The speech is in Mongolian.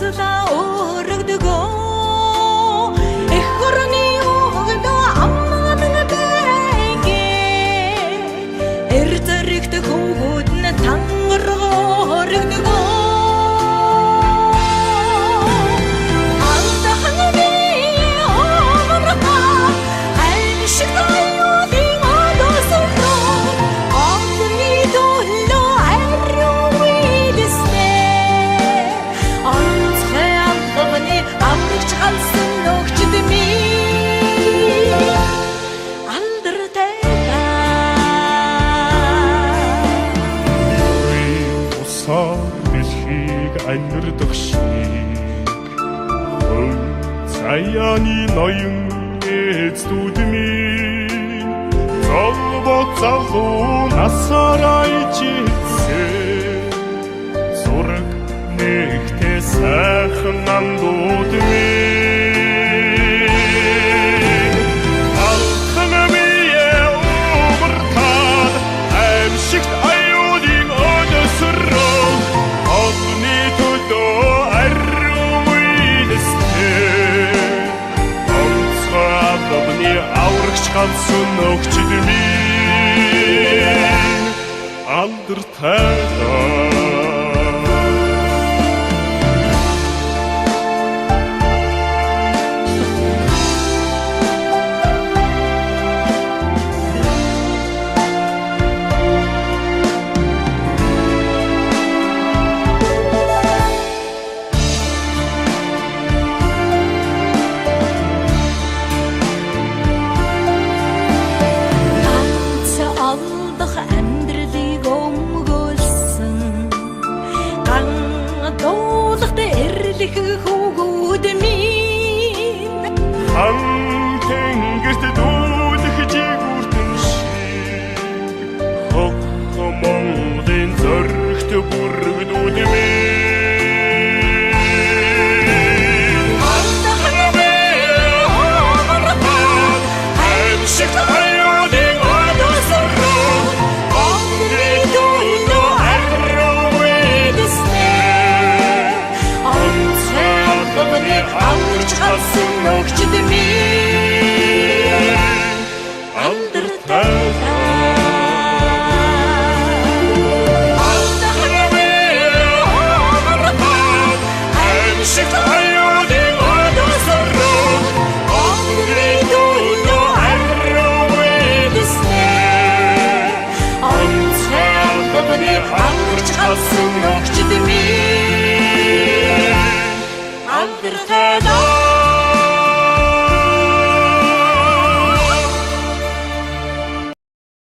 Амсла өргөдгөө эх хорны өгдөө амнан бэгээ эр зэрэгт хөвгүүд нь тангаргоо өргөдгөө Амьддаг шиг цаяаны ноён эцдүүд минь золбот залуу насаараа ичсэн зураг нэгтээ сайхан андууд минь алхан бие умартаад амьшигт аюулын өдөсрөө одны аврагч ганцхан өгчд минь алдартай хөвгүүд минь хан тэнгэрт дүүдэх жигүүртэн шиг хогмоодын зөрөгт бүргдүүд минь андахна бэ амьшигт аюулын өдөсрөө одны төлөө аврагч ганцхан өгчд минь